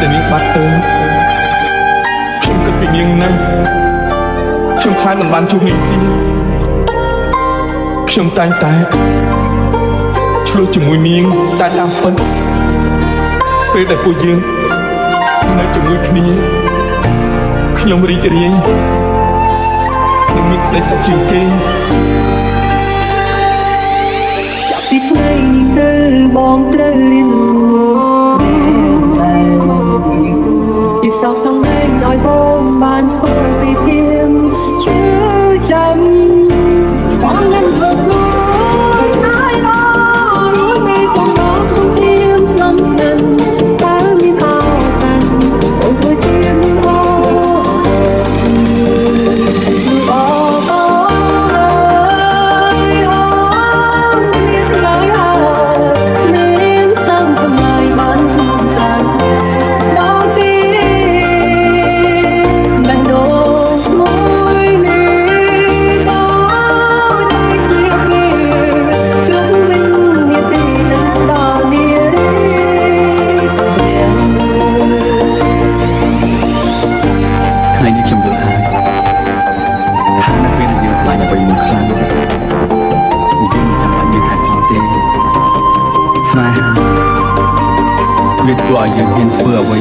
แต่នាងបាត់ទៅខ្ញុំគិតពីនាងណាស់ខ្ញុំខ្លាចមិនបានជួបនាងទៀតខ្ញុំតែងតែឆ្លោះជាមួយនាងតែតាមពិតពេលដែលពួកយើងនៅជាមួយគ្នាខ្ញុំរីករាយនឹងមានក្តីសុខជាងគេចាប់ពីថ្ងៃនេះទៅបងត្រូវរៀនយកសោកសំដែងឲ្យបងបានស្គាល់ពីព្រាមជឿចាំបងនឹងធ្វើខ្លួនឲ្យររួចនៃបងមកក្នុងព្រាមស្លំស្និនតើមានអោតាំងអូនធ្វើជានឹងអូវាធ្វើឲ្យយើងហ៊ានធ្វើអ្វី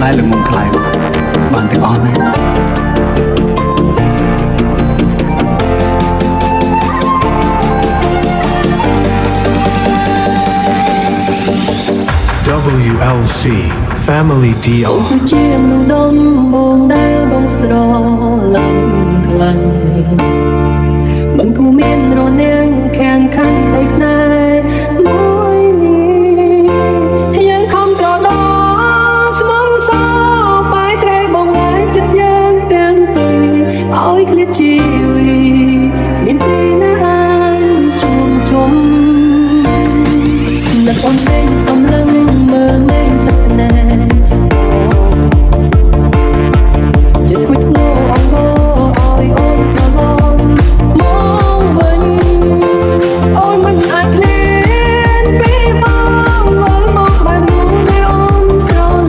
ដែលល្ងងខ្លាំងបានទាំងអស់ណា WLC Family Deal ជាមនុស្សដំបងដែលបងស្រឡាញ់ខ្លាំងមិនគួរមានរនាំងខាងខាងដោយស្នេហ៍មួយនេះយើងខំត្រដោស្មងសបាយត្រែបងឯងចិត្តយើងទាំងពីរឲ្យឃ្លាតជីវីមានទីណាអាចជួបជុំនឹកអូនពេញសំឡឹងមើលមេឃទឹកណែចិត្តគួចងោអងកឲ្យអូនប្រឡំមកវិញអូនមិនអាចឃ្លានពីបងមើលមកបានយូរដែលអូនស្រលាញ់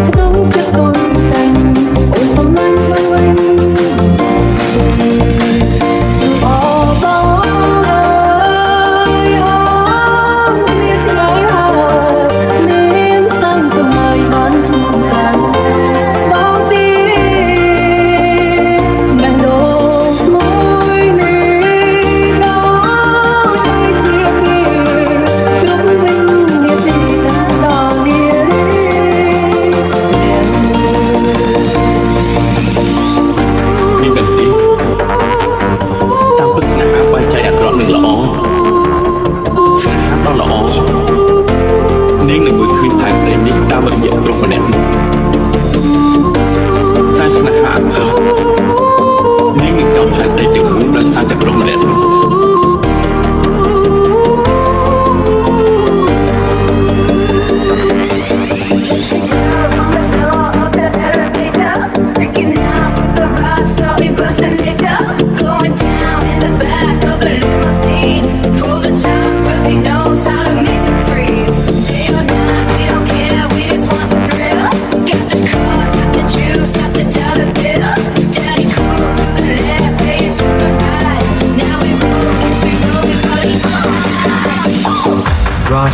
ក្នុងចិត្តអូនតែអូនសំឡាញ់វិញ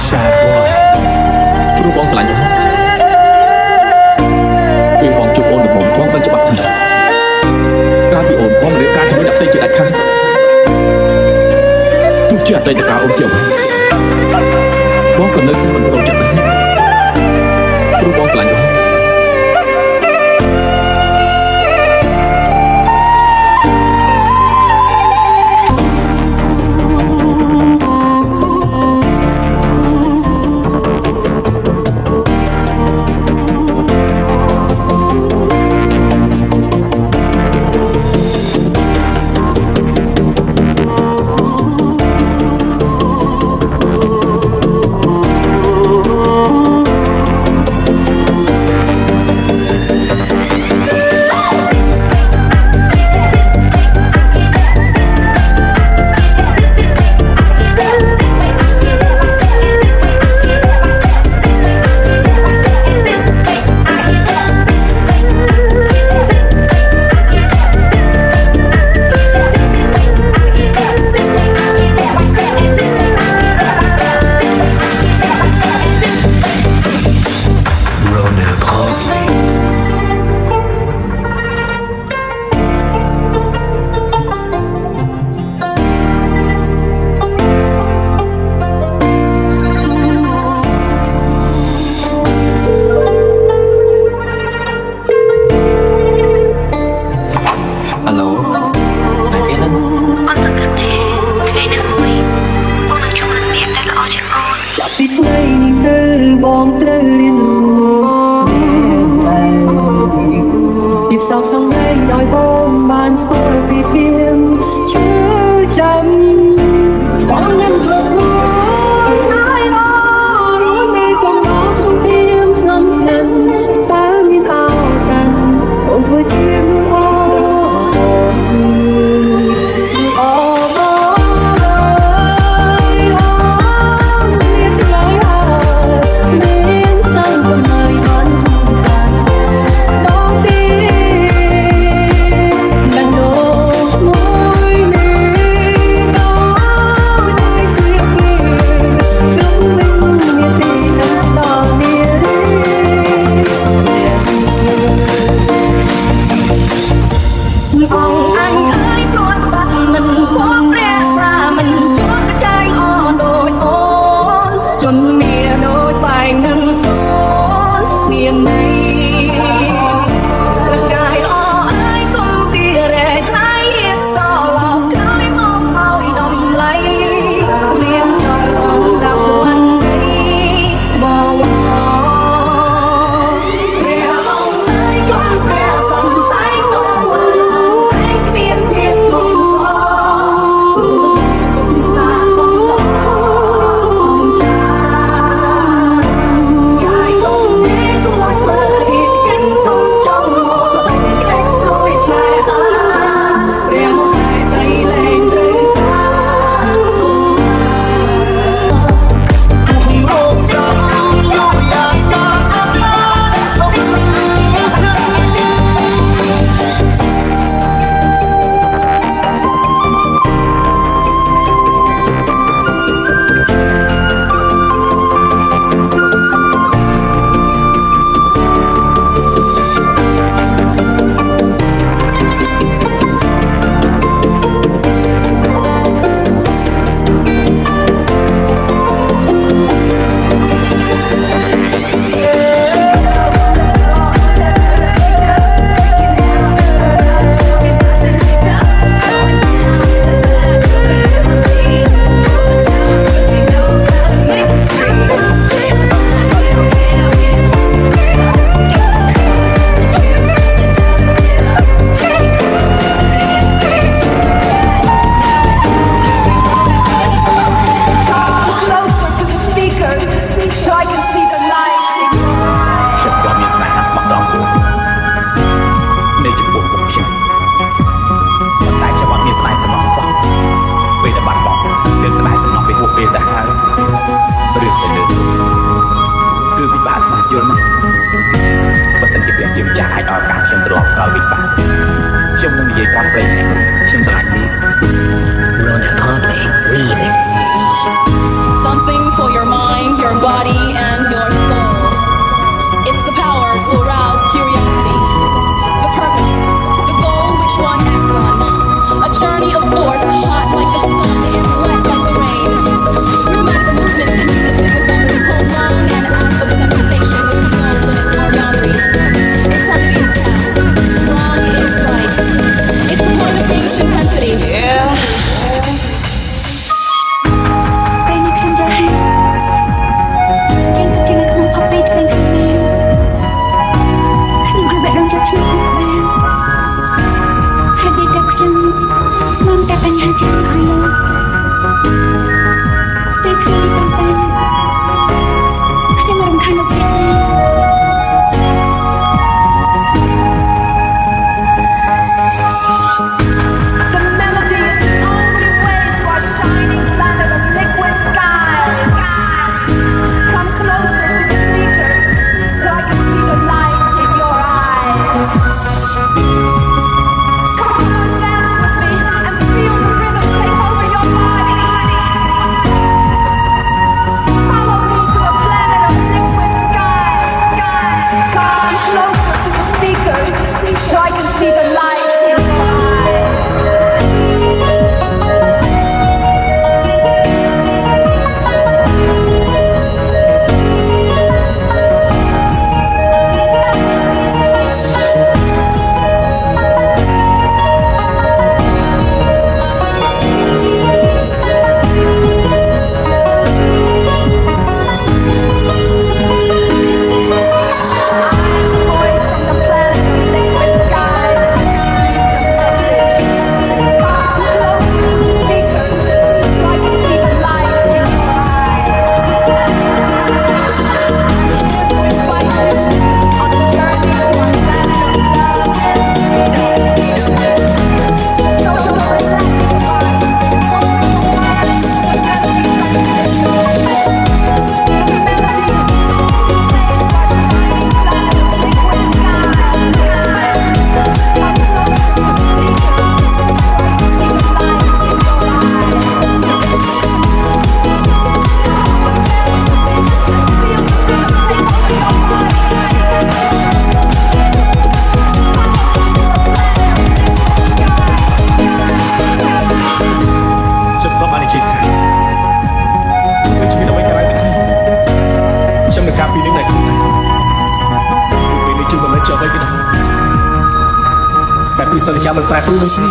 Sad boy ព្រោះបងស្រឡាញ់អូនពេលបងជួបអូនដំបូងបងមិនច្បាស់ថាក្រៅពីអូនបងមិនរៀបការជាមួយអ្នកផ្សេងជាដាច់ខាតទោះជាអតីតកាលអូនជាអ្វីបងក៏នៅតែមិនប្រកចិត្តដែរព្រោះបងស្រឡាញ់អូន នេះគឺបងត្រូវរៀនรู้ពីសោកសង្វេគដោយបងបានស្គាល់ពីព្រៀងឈឺចាំបងនឹងធ្វើខ្លួនឲ្យរស់នៅក្នុងបងក្នុងទៀមស្នំស្និនបើមានអោកាន់បងធ្វើជាអូ អង្គអញអើយព្រួតបាត់មិនគួរព្រះសាមិនគួរកាយអដូចអូនជន់មានដូចបែងនឹងសូនមានន័យប្រកាយអអើយគុំពីរែកណៃតឡក្រោយមកឲ្យដំឡៃមានដល់សម្រាប់សួនដីបងព្រះអង្គអើយគុំព្រះកំសែងនោះគ្មានភាពសុំសោគុំសាសុំអង្គចាកាយគុំនេះគួរធ្វើរៀបកិនទុំចង់មកបែកក្លែងព្រួយស្នេហាព្រះមកតែស្អីលែងត្រូវតារោគចាំលោកយ៉ាងណាសុំ Closer to the speakers so I can see the light. ខ្ញុំក៏មានស្នេហាស្មោះត្រង់ខ្លួននៅចំពោះពួកខ្ញុំប៉ុន្តែខ្ញុំអត់មានស្នេហ៍សំណោះសោះពេលដែលបាត់បង់មានស្នេហ៍សំណោះពីពួកពេលទៅហើយរឿងទៅលើគឺពិបាកស្មារតីយល់ណាស់បើសិនជាព្រះជាម្ចាស់អាចឲ្យឱកាសខ្ញុំត្រឡប់ក្រោយវិញបានខ្ញុំនឹងនិយាយប្រាប់ស្រីម្នាក់ខ្ញុំស្រឡាញ់នេះ Something for your mind, your body, and your soul. It's the power to arouse curiosity, the purpose, the goal which one acts on. A journey of force, hot like the sun and wet like the rain. Rhythmic movements in unison with both prolonged and acts of sensation with no limits or boundaries. Eternity is past, wrong is right. It's the point of greatest intensity. Yeah. ពេលនេះខ្ញុំយល់ហើយចេញនៅក្នុងផុសពីផ្សេងគ្នាខ្ញុំអាចបែកដងចូលឈ្មោះបានហើយពេលតែខ្ញុំនាំតែបញ្ហាច្រើនឲ្យលោកពេលខ្ញុំតាមបានខ្ញុំរំខានលោកទៀតណា The melody is the only way to our shining planet of liquid sky. Come closer to the speakers so I can see the light in your eyes. Come on, dance with me and feel the rhythm take over your body. Follow me to a planet of liquid sky. នៅការពីនេះតែខ្លួនដែរពេលនេះជួយមិនមែនជាអ្វីក៏ដោយតែពីសន្យាមិនប្រែប្រួលនោះទេ